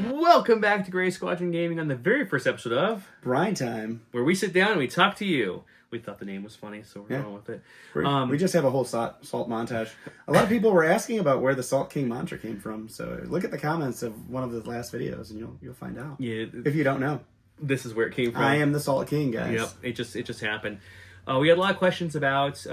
Welcome back to Gray Squadron Gaming on the very first episode of Brine Time, where we sit down and we talk to you. We thought the name was funny, so we're going with it. We just have a whole salt montage. A lot of people were asking about where the Salt King mantra came from, so look at the comments of one of the last videos and you'll find out. Yeah, if you don't know, this is where it came from. I am the Salt King, guys. Yep, it just happened. We had a lot of questions about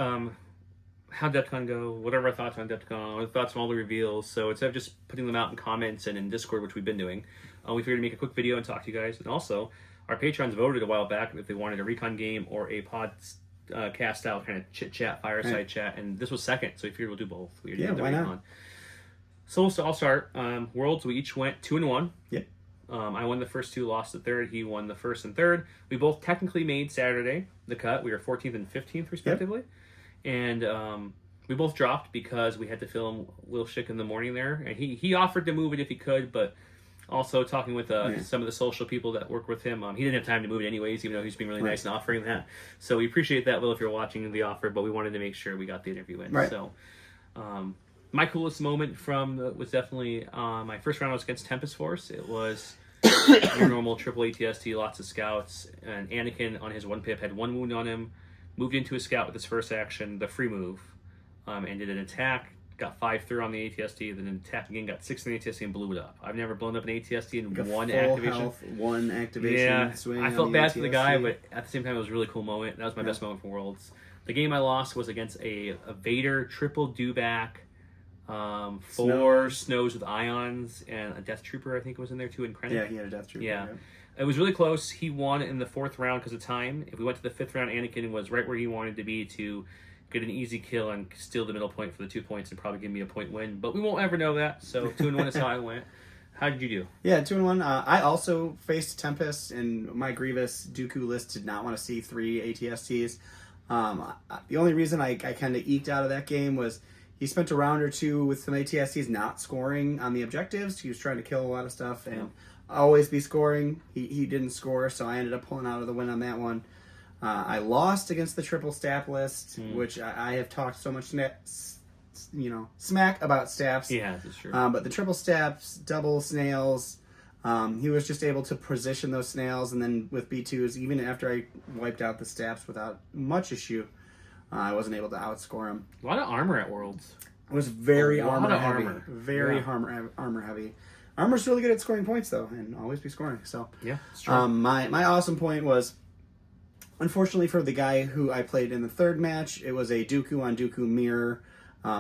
how Adepticon go, whatever our thoughts on Adepticon, our thoughts on all the reveals. So instead of just putting them out in comments and in Discord, which we've been doing, we figured to make a quick video and talk to you guys. And also, our patrons voted a while back if they wanted a recon game or a podcast style kind of chit chat, fireside chat, and this was second, so we figured we'll do both. Why not? So I'll start. Worlds, we each went 2-1. Yep. I won the first two, lost the third. He won the first and third. We both technically made Saturday the cut. We were 14th and 15th respectively. Yep. And we both dropped because we had to film Will Schick in the morning there. And he offered to move it if he could, but also talking with some of the social people that work with him, he didn't have time to move it anyways, even though he's being really nice and offering that. So we appreciate that, Will, if you're watching the offer, but we wanted to make sure we got the interview in. Right. So my coolest moment was definitely my first round was against Tempest Force. It was your normal triple ATST, lots of scouts, and Anakin on his one pip had one wound on him, moved into a scout with his first action, the free move, and did an attack, got 5 through on the ATST, then attacked again, got 6 on the ATST, and blew it up. I've never blown up an ATST in one activation. Health, one activation swing. I felt bad for the guy, but at the same time, it was a really cool moment. That was my best moment for Worlds. The game I lost was against a Vader triple dewback, 4 snows with ions, and a Death Trooper, I think, was in there too, in Krennic. Yeah, he had a Death Trooper. Yeah. It was really close. He won in the 4th round because of time. If we went to the 5th round, Anakin was right where he wanted to be to get an easy kill and steal the middle point for the 2 points and probably give me a point win. But we won't ever know that. So 2-1 is how I went. How did you do? Yeah, 2-1. I also faced Tempest, and my Grievous Dooku list did not want to see 3 ATSTs. The only reason I kind of eked out of that game was he spent a round or two with some ATSTs not scoring on the objectives. He was trying to kill a lot of stuff and always be scoring. He didn't score, so I ended up pulling out of the win on that one. I lost against the triple stap list, which I have talked so much smack about staps. Yeah, that's true. But the triple staps, double snails, he was just able to position those snails, and then with B2s, even after I wiped out the staps without much issue, I wasn't able to outscore him. A lot of armor at Worlds. It was very armor heavy. Very armor heavy. Armor's really good at scoring points, though, and always be scoring. So yeah, it's true. My awesome point was, unfortunately for the guy who I played in the 3rd match, it was a Dooku on Dooku mirror.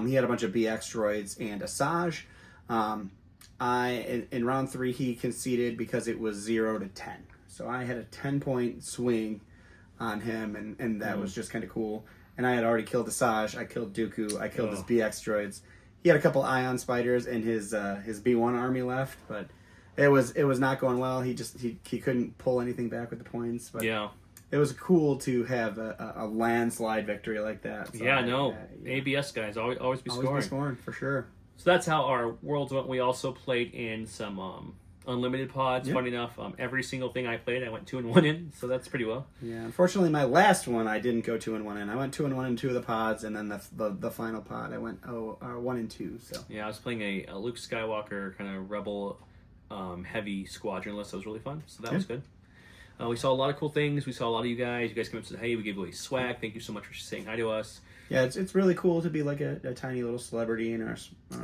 He had a bunch of BX droids and Asajj. In round 3, he conceded because it was 0-10. So I had a 10-point swing on him, and that was just kind of cool. And I had already killed Asajj. I killed Dooku. I killed his BX droids. He had a couple ion spiders and his B1 army left, but it was not going well. He couldn't pull anything back with the points. But yeah. It was cool to have a landslide victory like that. So ABS guys always be scoring. Always be scoring, for sure. So that's how our Worlds went. We also played in some unlimited pods. Funny enough, every single thing I played, I went 2-1 in, so that's pretty well. Yeah, unfortunately, my last one, I didn't go 2-1 in. I went 2-1 in 2 of the pods, and then the final pod, I went 1-2. So yeah, I was playing a Luke Skywalker kind of rebel heavy squadron list. That was really fun. So that was good. We saw a lot of cool things. We saw a lot of you guys. You guys came up and said, hey, we gave away swag. Thank you so much for saying hi to us. Yeah, it's really cool to be like a tiny little celebrity in our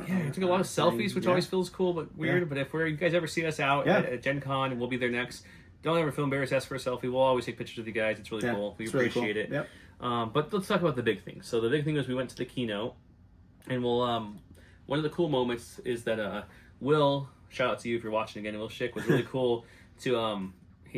you took a lot of selfies, which always feels cool but weird. Yeah. But if you guys ever see us out at Gen Con, and we'll be there next, don't ever feel embarrassed, ask for a selfie. We'll always take pictures of you guys. It's really cool. We appreciate it. Yep. But let's talk about the big thing. So the big thing was we went to the keynote, and one of the cool moments is that Will, shout out to you if you're watching again, Will Schick was really cool to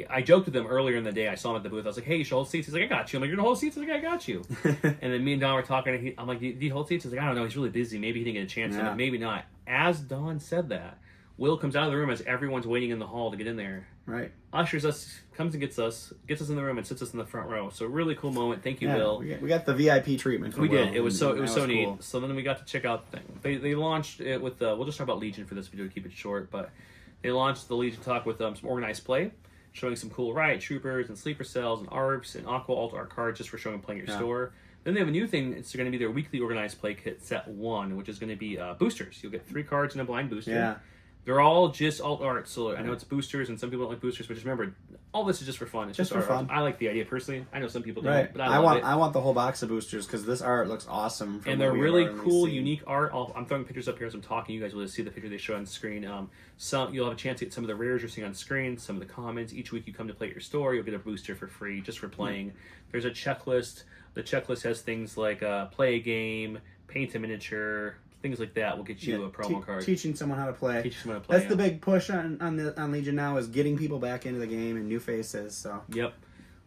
I joked with him earlier in the day. I saw him at the booth. I was like, hey, you should hold seats. He's like, I got you. I'm like, you're going to hold seats? He's like, I got you. And then me and Don were talking. And I'm like, do you hold seats? He's like, I don't know. He's really busy. Maybe he didn't get a chance. Yeah. Maybe not. As Don said that, Will comes out of the room as everyone's waiting in the hall to get in there. Right. Ushers us, comes and gets us in the room and sits us in the front row. So really cool moment. Thank you, Will. We got the VIP treatment. We did. It was so neat. Cool. So then we got to check out the thing. They launched it with we'll just talk about Legion for this video to keep it short, but they launched the Legion talk with some organized play, showing some cool riot troopers and sleeper cells and ARPs and Aqua Alt art cards just for showing and playing your store. Then they have a new thing. It's going to be their weekly organized play kit set 1, which is going to be boosters. You'll get 3 cards in a blind booster. Yeah. They're all just alt art, so I know it's boosters, and some people don't like boosters, but just remember, all this is just for fun. It's just for art. fun. I like the idea personally. I know some people don't, Right. but I love it. I want the whole box of boosters because this art looks awesome. And they're really cool, unique art. I'm throwing pictures up here as I'm talking. You guys will just see the picture they show on screen. You'll have a chance to get some of the rares you're seeing on screen, some of the comments. Each week you come to play at your store, you'll get a booster for free just for playing. There's a checklist. The checklist has things like play a game, paint a miniature, things like that will get you a promo card. Teaching someone how to play. That's the big push on Legion now, is getting people back into the game and new faces. So yep.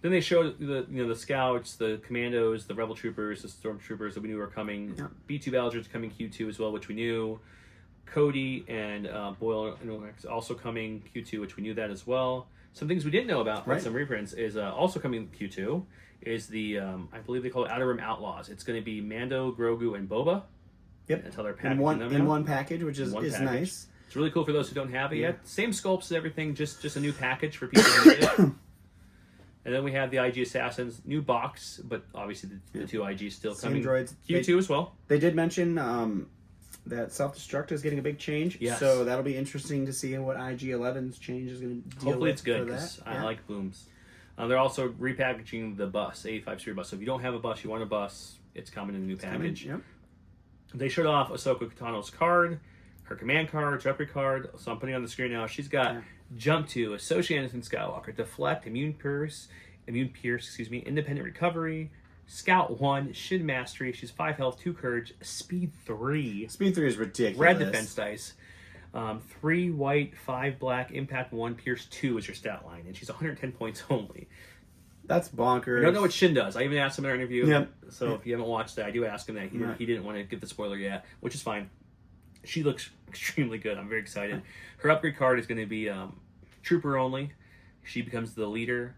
Then they showed the scouts, the commandos, the rebel troopers, the stormtroopers that we knew were coming. Yep. B2 Balgers coming Q2 as well, which we knew. Cody and Boyle also coming Q2, which we knew that as well. Some things we didn't know about, like some reprints, is also coming Q2 is the I believe they call it Outer Rim Outlaws. It's going to be Mando, Grogu, and Boba. Yep. Until they're in one package, which is nice. It's really cool for those who don't have it yet. Same sculpts and everything, just a new package for people who need it. And then we have the IG Assassins, new box, but obviously the two IGs still coming. Droids. Q2 as well. They did mention that self-destruct is getting a big change. Yes. So that'll be interesting to see what IG-11's change is going to deal Hopefully with. It's good, because I like booms. They're also repackaging the bus, 85 Super Bus. So if you don't have a bus, you want a bus, it's coming in a new package. Yep. They showed off Ahsoka Tano's card, her command card, Jeopardy card. So I'm putting it on the screen now. She's got Jump to, Associate Anakin Skywalker, Deflect, Immune Pierce, Independent Recovery, Scout 1, Shin Mastery. She's 5 health, 2 courage, Speed 3. Speed 3 is ridiculous. Red defense dice. 3 white, 5 black, Impact 1, Pierce 2 is your stat line. And she's 110 points only. That's bonkers. I don't know what Shin does. I even asked him in our interview. Yep. So if you haven't watched that, I do ask him that. He didn't want to give the spoiler yet, which is fine. She looks extremely good. I'm very excited. Her upgrade card is going to be Trooper only. She becomes the leader,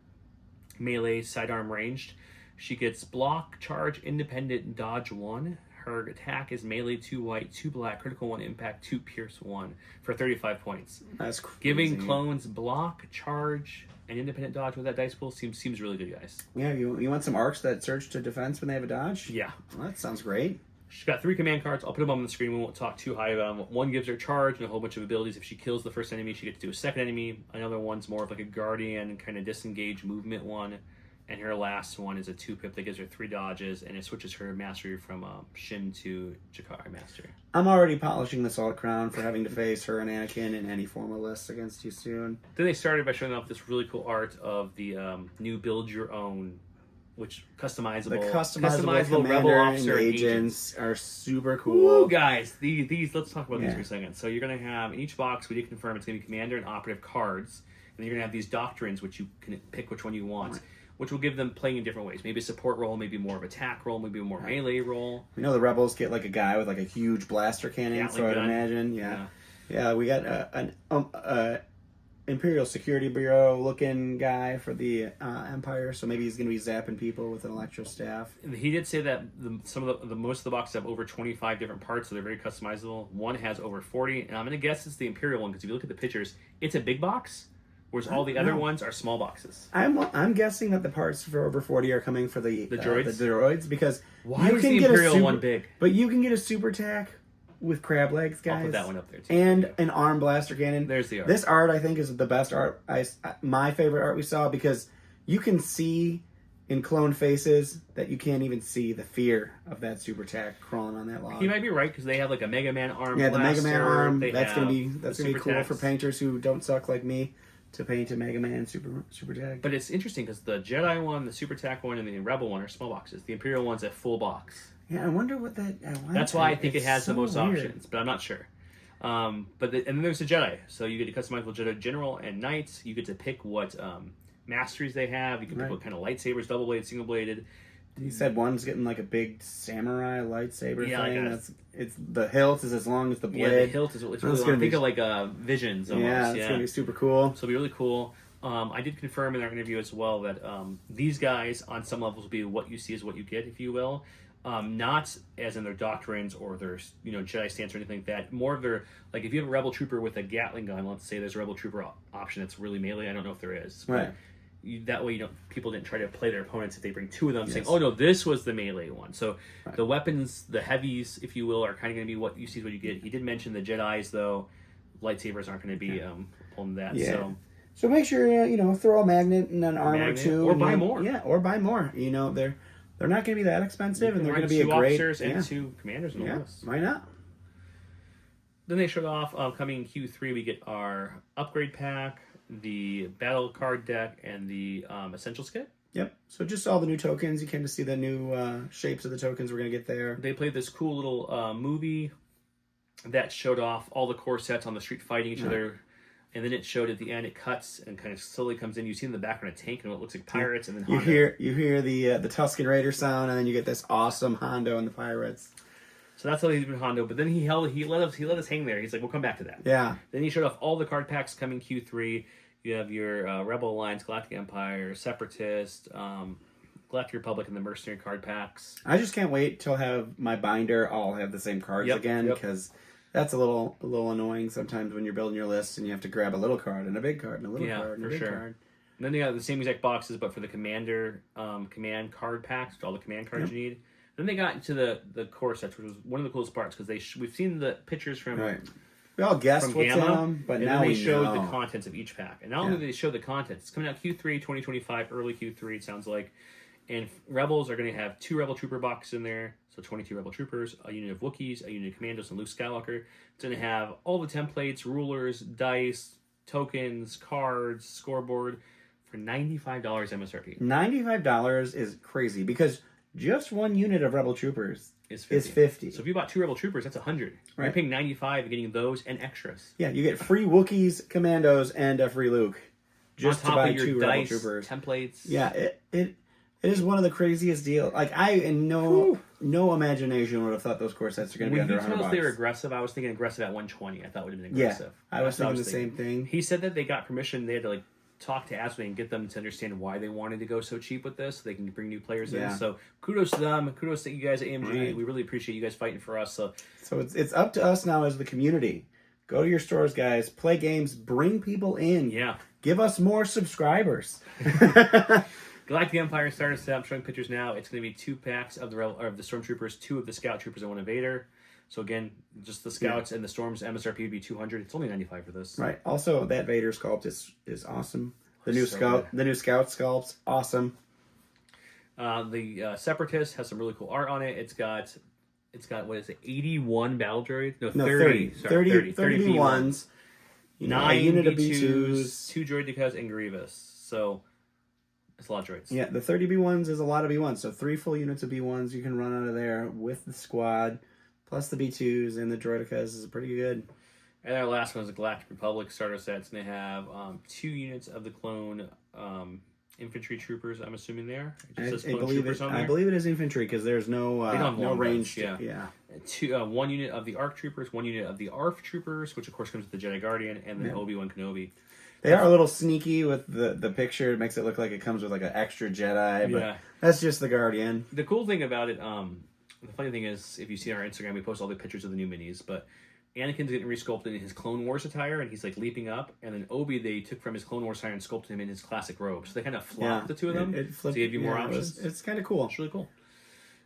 melee, sidearm ranged. She gets block, charge, independent, dodge 1. Her attack is melee 2 white, 2 black, critical 1 impact, 2 pierce 1 for 35 points. That's crazy. Giving clones block, charge, and independent dodge with that dice pool seems really good, guys. Yeah, you want some arcs that surge to defense when they have a dodge? Yeah. Well, that sounds great. She's got 3 command cards. I'll put them on the screen. We won't talk too high about them. One gives her charge and a whole bunch of abilities. If she kills the first enemy, she gets to do a second enemy. Another one's more of like a guardian, kind of disengage movement one. And her last one is a 2-pip that gives her 3 dodges, and it switches her mastery from Shin to Jakari mastery. I'm already polishing the Salt Crown for having to face her and Anakin in any formal list against you soon. Then they started by showing off this really cool art of the new Build Your Own, which customizable. The customizable Rebel Officer and agents are super cool. Ooh, guys, these let's talk about these for a second. So you're going to have, in each box, we did confirm it's going to be Commander and Operative cards, and then you're going to have these doctrines, which you can pick which one you want. Right. Which will give them playing in different ways. Maybe a support role, maybe more of attack role, maybe a more melee role. We know the Rebels get like a guy with like a huge blaster cannon, so I'd imagine, yeah. We got an Imperial Security Bureau looking guy for the Empire, so maybe he's going to be zapping people with an electro staff. And he did say that some of the most of the boxes have over 25 different parts, so they're very customizable. One has over 40, and I'm going to guess it's the Imperial one because if you look at the pictures, it's a big box. Whereas all the other ones are small boxes. I'm guessing that the parts for over 40 are coming for the droids. The droids, because why is the Imperial one big? But you can get a super tack with crab legs, guys. I'll put that one up there too. And an arm blaster cannon. There's the art. This art I think is the best art. My favorite art we saw, because you can see in clone faces that you can't even see the fear of that super tack crawling on that log. He might be right, because they have like a Mega Man arm. Yeah, blaster. The Mega Man arm. That's gonna be cool tacks. for painters who don't suck like me to paint a Mega Man super tag. But it's interesting because the Jedi one, the super tack one, and the Rebel one are small boxes. The Imperial one's a full box. Yeah, I wonder what that. That's why I think it has the most options, but I'm not sure. And then there's the Jedi, so you get to customizable Jedi General and Knights. You get to pick what masteries they have. You can pick what kind of lightsabers, double bladed, single bladed. He said one's getting like a big samurai lightsaber thing. It's the hilt is as long as the blade. Yeah, the hilt is it's really long. Think of like Visions almost. Yeah, it's gonna be super cool. So it'll be really cool. I did confirm in our interview as well that these guys on some levels will be what you see is what you get, if you will. Not as in their doctrines or their Jedi stance or anything like that. More of their, like, if you have a Rebel Trooper with a Gatling gun, let's say there's a Rebel Trooper option that's really melee. I don't know if there is. Right. That way, people didn't try to play their opponents if they bring 2 of them, saying, "Oh no, this was the melee one." So the weapons, the heavies, if you will, are kind of going to be what you see is what you get. He did mention the Jedi's though. lightsabers aren't going to be pulling that. Yeah. So make sure throw a magnet and an armor too, or buy more. Yeah, or buy more. They're not going to be that expensive, and they're going to be a great officers and 2 commanders in the list. Why not? Then they showed off coming Q3. We get our upgrade pack, the battle card deck, and the essentials kit. Yep. So just all the new tokens. You kind of see the new shapes of the tokens we're going to get there. They played this cool little movie that showed off all the core sets on the street fighting each other. And then it showed at the end, it cuts and kind of slowly comes in. You see in the background a tank and it looks like pirates, and then Hondo. You hear the Tusken Raider sound, and then you get this awesome Hondo and the pirates. So that's how they did Hondo. But then he let us hang there. He's like, we'll come back to that. Yeah. Then he showed off all the card packs coming Q3. You have your Rebel Alliance, Galactic Empire, Separatist, Galactic Republic, and the Mercenary card packs. I just can't wait till I have my binder all have the same cards again, because that's a little annoying sometimes when you're building your list and you have to grab a little card and a big card and a little card and a big card. And then they got the same exact boxes, but for the commander command card packs, all the command cards you need. Then they got into the core sets, which was one of the coolest parts, because we've seen the pictures from we all guessed what's in Gamma, them, but and now then they we showed know the contents of each pack. And not only did they show the contents, it's coming out Q3 2025, early Q3 it sounds like. And Rebels are going to have 2 Rebel Trooper boxes in there, so 22 Rebel Troopers, a unit of Wookiees, a unit of Commandos, and Luke Skywalker. It's going to have all the templates, rulers, dice, tokens, cards, scoreboard for $95 MSRP. $95 is crazy, because just one unit of Rebel Troopers is 50. So if you bought 2 Rebel Troopers, that's 100. Right. You're paying $95 and getting those and extras. Yeah, you get free Wookiees, Commandos, and a free Luke. Just on top to buy of your 2 dice, Rebel Troopers. templates. Yeah, it is one of the craziest deals. Like, I in no imagination would have thought those core sets are going to be under $100. When he told us they were aggressive, I was thinking aggressive at 120. I thought would have been aggressive. Yeah, I was thinking the same thing. He said that they got permission. They had to talk to Asway and get them to understand why they wanted to go so cheap with this, so they can bring new players in. So kudos to them. Kudos to you guys at AMG. Right. We really appreciate you guys fighting for us. So it's up to us now as the community. Go to your stores, guys. Play games. Bring people in. Yeah. Give us more subscribers. Galactic Empire starter set. I'm showing pictures now. It's going to be 2 packs of the Stormtroopers, 2 of the Scout Troopers, and 1 of Vader. So again, just the Scouts and the Storms MSRP would be $200. It's only $95 for this. Right. Also, that Vader sculpt is awesome. The new Scout sculpts, awesome. The Separatist has some really cool art on it. It's got what is it? 81 battle droids? No, 30. 30 B1s. 9 unit of B2s, 2 droid decals, and Grievous. So it's a lot of droids. Yeah, the 30 B1s is a lot of B1s. So 3 full units of B1s you can run out of there with the squad, plus the B2s and the droidicas is pretty good. And our last one is the Galactic Republic starter sets, and they have 2 units of the clone infantry troopers. I'm assuming there. I believe it is infantry, because there's no range. Yeah. 1 unit of the ARC troopers, 1 unit of the ARF troopers, which of course comes with the Jedi Guardian, and then Obi-Wan Kenobi. They are a little sneaky with the picture. It makes it look like it comes with an extra Jedi, but that's just the Guardian. The cool thing about it, the funny thing is, if you see on our Instagram, we post all the pictures of the new minis, but Anakin's getting resculpted in his Clone Wars attire, and he's leaping up. And then Obi, they took from his Clone Wars attire and sculpted him in his classic robe. So they kind of flopped the 2 of them to give you more options. It's kind of cool. It's really cool.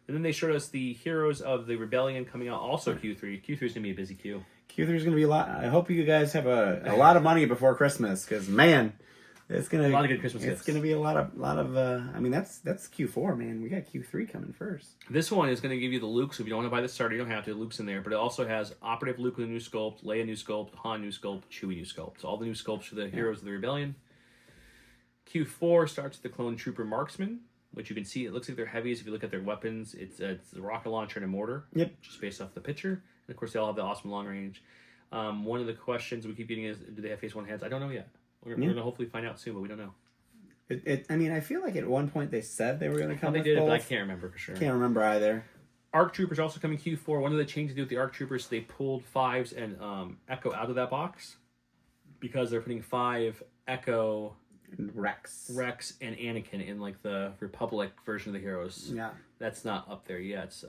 And then they showed us the Heroes of the Rebellion coming out also Q3. Q3 is going to be a busy Q. Q3 is going to be a lot. I hope you guys have a lot of money before Christmas, because man, it's going to be a lot of good Christmas gifts. It's going to be a lot of. I mean, that's Q4, man. We got Q3 coming first. This one is going to give you the Luke, so if you don't want to buy the starter, you don't have to. Luke's in there, but it also has Operative Luke with a new sculpt, Leia new sculpt, Han new sculpt, Chewie new sculpt. So all the new sculpts for the Heroes of the Rebellion. Q4 starts with the Clone Trooper Marksman, which you can see, it looks like they're heavies. If you look at their weapons, it's a rocket launcher and a mortar. Yep. Just based off the picture. And of course, they all have the awesome long range. One of the questions we keep getting is, do they have phase 1 heads? I don't know yet. We're going to hopefully find out soon, but we don't know. I mean, I feel like at one point they said they were going to come with both. But I can't remember for sure. Can't remember either. ARC Troopers also coming Q4. One of the changes to do with the ARC Troopers, they pulled 5s and Echo out of that box, because they're putting 5 Echo, Rex, and Anakin in the Republic version of the Heroes. Yeah. That's not up there yet.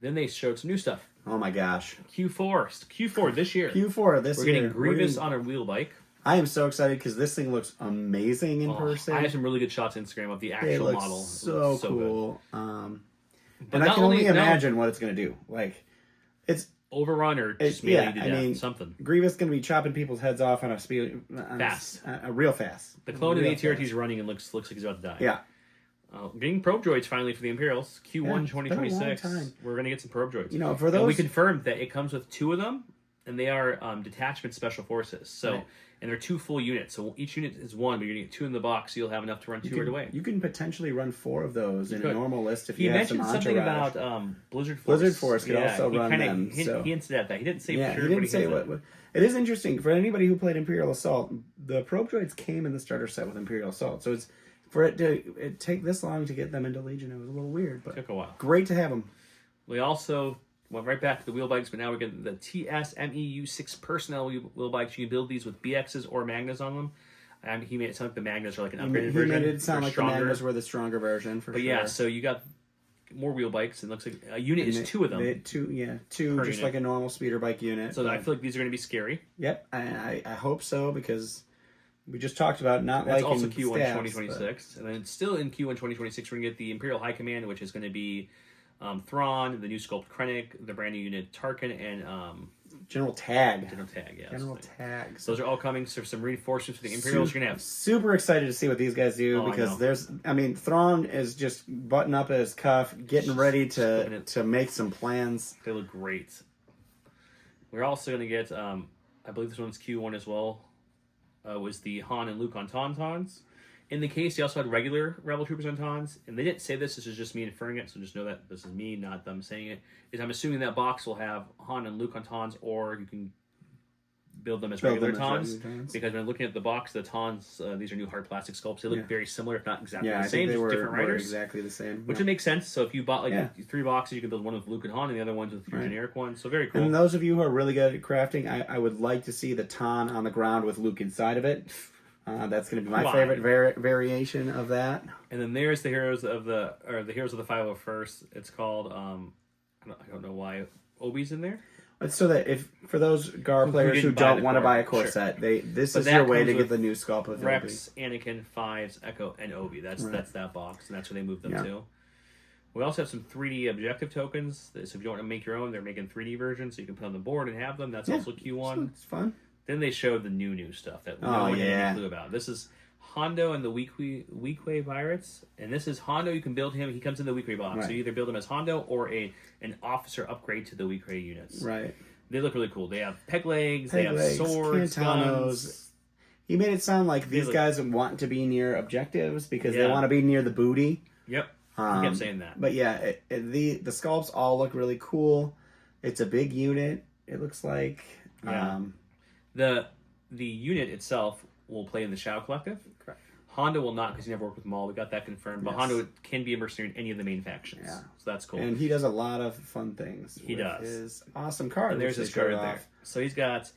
Then they showed some new stuff. Oh my gosh. Q4 this year. We're getting Grievous on a wheel bike. I am so excited because this thing looks amazing in person. I have some really good shots on Instagram of the actual model. So cool. And I can only imagine what it's going to do. overrun or just melee to death. Something. Grievous going to be chopping people's heads off on a speed fast, real fast. The clone of the ATRT's running and looks like he's about to die. Yeah. Getting probe droids finally for the Imperials. Q1 2026. We're going to get some probe droids. You know, for those, and we confirmed that it comes with 2 of them, and they are detachment special forces. So. Right. And they're 2 full units, so each unit is 1, but you're going to get 2 in the box, so you'll have enough to run 2 right away. You can potentially run 4 of those in a normal list if you have some entourage. He mentioned something about Blizzard Force. Blizzard Force could also run them. He hinted at that. He didn't say for sure. He didn't say what. It is interesting for anybody who played Imperial Assault. The probe droids came in the starter set with Imperial Assault, so it's for it to take this long to get them into Legion. It was a little weird, but it took a while. Great to have them. We also went right back to the wheel bikes, but now we're getting the TSMEU6 personnel wheel bikes. You can build these with BXs or Magnas on them. And he made it sound like the Magnas are like an upgraded version. He made it sound like stronger. The Magnas were the stronger version, for sure. But yeah, so you got more wheel bikes. It looks like a unit is 2 of them. Two, just unit. Like a normal speeder bike unit. So I feel like these are going to be scary. Yep, I hope so, because we just talked about not That's liking also Q1 stabs, 2026. But... And then still in Q1 2026, we're going to get the Imperial High Command, which is going to be Thrawn, the new sculpt Krennic, the brand new unit Tarkin, and General Tag. Yeah. General Tag. So those are all coming. So some reinforcements for the Imperials. You're gonna have super excited to see what these guys do, because Thrawn is just buttoning up his cuff, getting ready to make some plans. They look great. We're also gonna get I believe this one's Q1 as well. Was the Han and Luke on Tauntauns. In the case, they also had regular Rebel Troopers on Taunts, and they didn't say this. This is just me inferring it, so just know that this is me, not them saying it. I'm assuming that box will have Han and Luke on Taunts, or you can build them as regular Taunts. Because when looking at the box, the Taunts, these are new hard plastic sculpts. They look very similar, if not exactly the same. They were different writers. Exactly the same. Which would make sense. So if you bought 3 boxes, you could build one with Luke and Han, and the other one's with your generic one. So very cool. And those of you who are really good at crafting, I would like to see the Taun on the ground with Luke inside of it. That's going to be my favorite variation of that. And then there's the Heroes of the 501st. It's called I don't know why Obi's in there. It's so that if for those Gar players who don't want to buy a core set, this is your way to get the new sculpt of Rex, Obi. Anakin, Fives, Echo, and Obi. That's that box, and that's where they moved them to. We also have some 3D objective tokens. So if you don't want to make your own, they're making 3D versions, so you can put on the board and have them. That's also Q1. It's fun. Then they showed the new stuff that no one had any clue about. This is Hondo and the Weequay Pirates. And this is Hondo. You can build him. He comes in the Weequay box. Right. So you either build him as Hondo or an officer upgrade to the Weequay units. Right. They look really cool. They have peg legs, they have swords, guns. He made it sound like these guys want to be near objectives because they want to be near the booty. Yep. He kept saying that. But yeah, the sculpts all look really cool. It's a big unit, it looks like. Yeah. The unit itself will play in the Shao Collective. Correct. Hondo will not, because he never worked with Maul. We got that confirmed. But Hondo can be a mercenary in any of the main factions. Yeah. So that's cool. And he does a lot of fun things. He does. His awesome card. And there's his card there. So he's got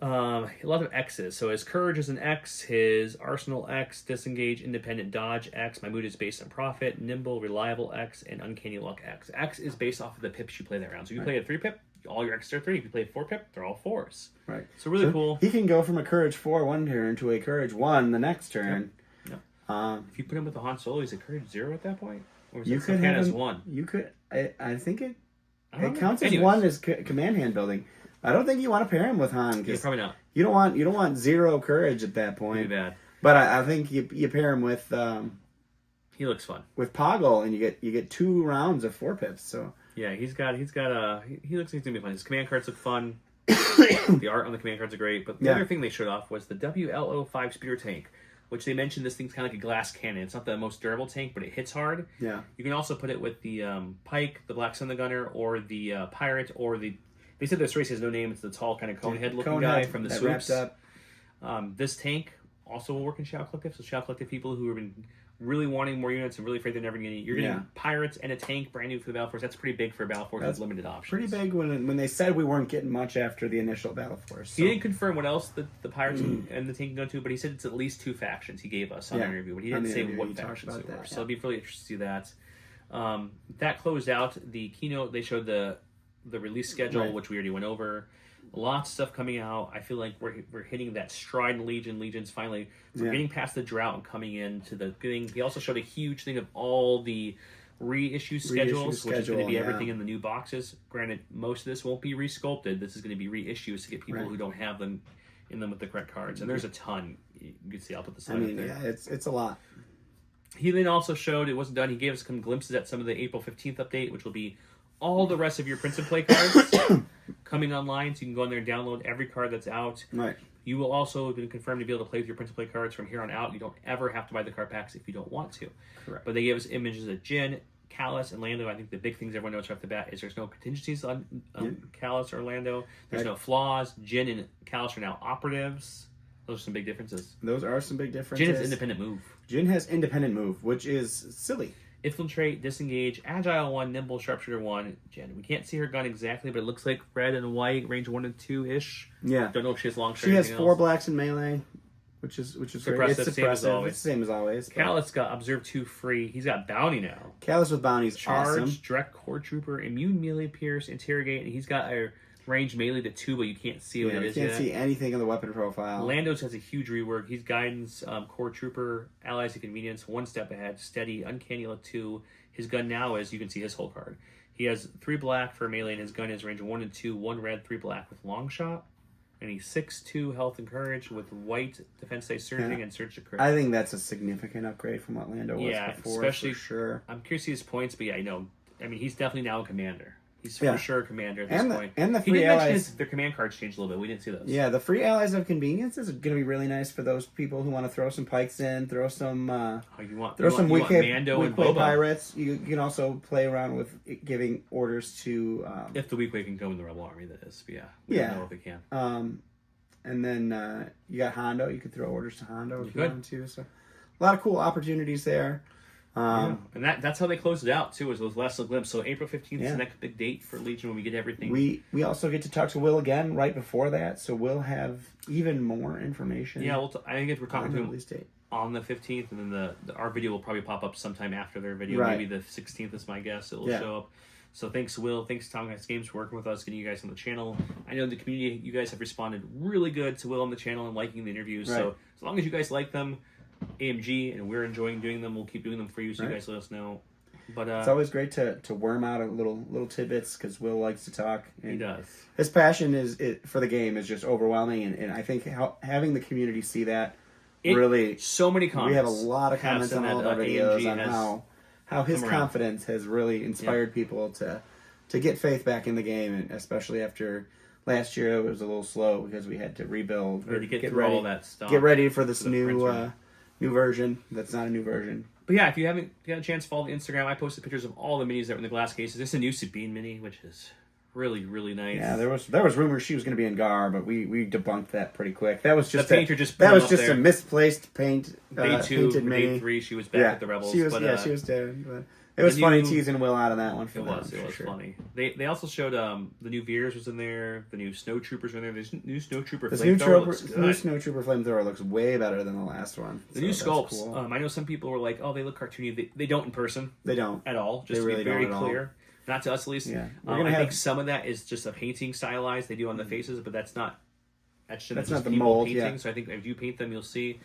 a lot of X's. So his Courage is an X, his Arsenal X, Disengage, Independent, Dodge X, My Mood is based on Profit, Nimble, Reliable X, and Uncanny Luck X. X is based off of the pips you play that round. So you play a 3-pip, all your X's are 3. If you play a 4-pip, they're all 4s. Right. So really cool. He can go from a Courage 4 one turn to a Courage 1 the next turn. Yep. If you put him with the Han Solo, he's a Courage 0 at that point? Or is you it could have as him, 1? You could. I think it counts as 1 as command hand building. I don't think you want to pair him with Han. Yeah, probably not. You don't want 0 Courage at that point. Too bad. But I think you pair him with. He looks fun with Poggle, and you get 2 rounds of 4-pips. So yeah, he looks like he's gonna be fun. His command cards look fun. The art on the command cards are great. But the other thing they showed off was the WLO5 speeder tank, which they mentioned this thing's kind of like a glass cannon. It's not the most durable tank, but it hits hard. Yeah. You can also put it with the Pike, the Black Sun the Gunner, or the Pirate, or the. They said this race has no name. It's the tall kind of conehead looking guy from the swoops. This tank also will work in Shao Collective. So Shao Collective people who have been really wanting more units and really afraid they're never going to get. You're getting pirates and a tank brand new for the Battle Force. That's pretty big for a Battle Force with limited options. Pretty big when they said we weren't getting much after the initial Battle Force. So. He didn't confirm what else the pirates and the tank can go to, but he said it's at least 2 factions he gave us on the interview. But he didn't say what factions they were. So it'll be really interesting to see that. That closed out the keynote. They showed the release schedule, which we already went over. Lots of stuff coming out. I feel like we're hitting that stride in Legion. Legion's finally getting past the drought and coming into the getting. He also showed a huge thing of all the reissue schedules, which is going to be yeah. everything in the new boxes. Granted, most of this won't be resculpted. This is going to be reissues to get people who don't have them in them with the correct cards. And there's a ton. You can see, I'll put the slide up there. Yeah, it's a lot. He then also showed, it wasn't done, he gave us some glimpses at some of the April 15th update, which will be all the rest of your print and play cards coming online, so you can go in there and download every card that's out. Right. You will also have been confirmed to be able to play with your print and play cards from here on out. You don't ever have to buy the card packs if you don't want to. Correct. But they gave us images of Jin, Callus, and Lando. I think the big things everyone knows right off the bat is there's no contingencies on Callus or Lando. There's no flaws. Jin and Callus are now operatives. Those are some big differences. Those are some big differences. Jin has independent move. Jin has independent move, which is silly. Infiltrate, disengage, agile 1, nimble, sharpshooter 1. Jen, we can't see her gun exactly, but it looks like red and white, range 1 and 2-ish. Yeah. Don't know if she has long She has 4 blacks in melee, which is great. It's suppressive. Same as always. It's the same as always. Callus got observe 2 free. He's got bounty now. Callus with bounty's Charge, awesome. direct core trooper, immune melee pierce, interrogate, and he's got a range melee to 2, but you can't see what it is You can't yet. see anything in the weapon profile. Lando's has a huge rework. He's guidance, core trooper, allies of convenience, 1 step ahead, steady, uncanny look 2. His gun now is, you can see his whole card. He has 3 black for melee, and his gun is range 1 and 2, 1 red, 3 black with long shot. And he's 6'2", health and courage with white defense save surging and surge to crit. I think that's a significant upgrade from what Lando was before, especially, for sure. I'm curious to see his points, but yeah, I know. I mean, he's definitely now a commander. He's for sure a commander at this point. And the he free did allies. mention their command cards changed a little bit. We didn't see those. Yeah, the free allies of convenience is going to be really nice for those people who want to throw some pikes in, throw some weak pirates. You can also play around with giving orders to if the weak way can go in the rebel army, that is. But we don't know if it can. And then you got Hondo. You could throw orders to Hondo if you wanted to. So a lot of cool opportunities there. And that's how they closed it out too, was those last little glimpses. So April 15th is the next big date for Legion when we get everything. We also get to talk to Will again right before that, so we'll have even more information. Yeah, I think we're talking to him release date on the 15th, and then our video will probably pop up sometime after their video. Maybe the 16th is my guess. It will show up. So thanks, Will. Thanks, Tom Guys Games, for working with us, getting you guys on the channel. I know the community, you guys have responded really good to Will on the channel and liking the interviews. Right. So as long as you guys like them, AMG, and we're enjoying doing them, we'll keep doing them for you, so you guys let us know. But it's always great to worm out a little tidbits, because Will likes to talk. And he does. His passion for the game is just overwhelming, and I think having the community see that really... So many comments. We have a lot of comments on all of our videos on how his confidence has really inspired people to get faith back in the game, and especially after... Last year it was a little slow because we had to rebuild. We had to get through all that stuff. Get ready for this new version. That's not a new version. But yeah, if you haven't got a chance to follow the Instagram, I posted pictures of all the minis that were in the glass cases. There's a new Sabine mini, which is really, really nice. Yeah, there was rumors she was going to be in Gar, but we debunked that pretty quick. That was just a misplaced paint. Day 2, painted mini. Day 3, she was back at the Rebels. She was dead. But it was funny teasing Will out of that one. It was funny. They also showed the new Veers was in there. The new Snow Troopers were in there. There's new Snow Trooper flamethrower looks good. New Snow Trooper flamethrower looks way better than the last one. The new sculpts. Cool. I know some people were like, "Oh, they look cartoony." They don't in person. They don't at all. Just to be very clear. Not to us, at least. Yeah. I think some of that is just a painting stylized they do on the faces, but that's not. That's not the mold. Painting. Yeah. So I think if you paint them, you'll see.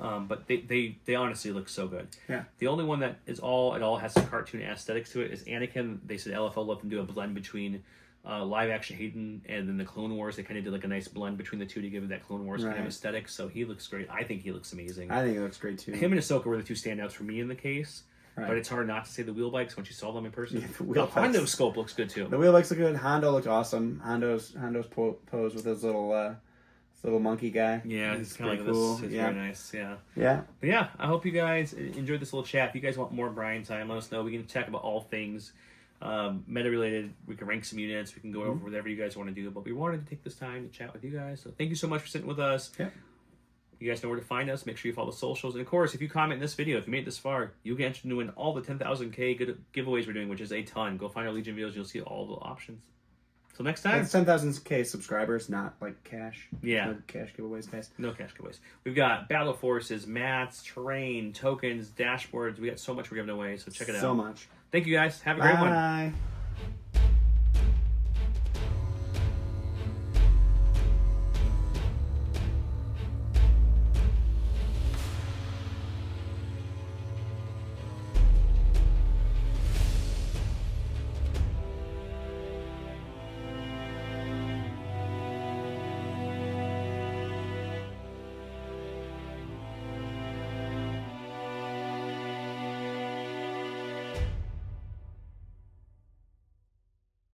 But they honestly look so good. Yeah. The only one that is all has some cartoon aesthetics to it is Anakin. They said LFL let them do a blend between live action Hayden and then the Clone Wars. They kind of did like a nice blend between the two to give it that Clone Wars kind of aesthetic. So he looks great. I think he looks amazing. I think he looks great too. Him and Ahsoka were the two standouts for me in the case. Right. But it's hard not to say the wheel bikes once you saw them in person. Yeah, the Hondo scope looks good too. The wheel bikes look good. Hondo looked awesome. Hondo's pose with his little monkey guy. Yeah, it's kind of like cool. It's very nice. Yeah. Yeah. But yeah, I hope you guys enjoyed this little chat. If you guys want more Brine Time, let us know. We can chat about all things meta related. We can rank some units. We can go over whatever you guys want to do. But we wanted to take this time to chat with you guys. So thank you so much for sitting with us. Yeah. You guys know where to find us. Make sure you follow the socials. And of course, if you comment in this video, if you made it this far, you get entered to win all the 10,000K good giveaways we're doing, which is a ton. Go find our Legion videos. You'll see all the options. Till next time. That's 10,000K subscribers, not like cash. Yeah. No cash giveaways, guys. No cash giveaways. We've got battle forces, mats, terrain, tokens, dashboards. We got so much we're giving away, so check it out. So much. Thank you guys. Have a great one. Bye.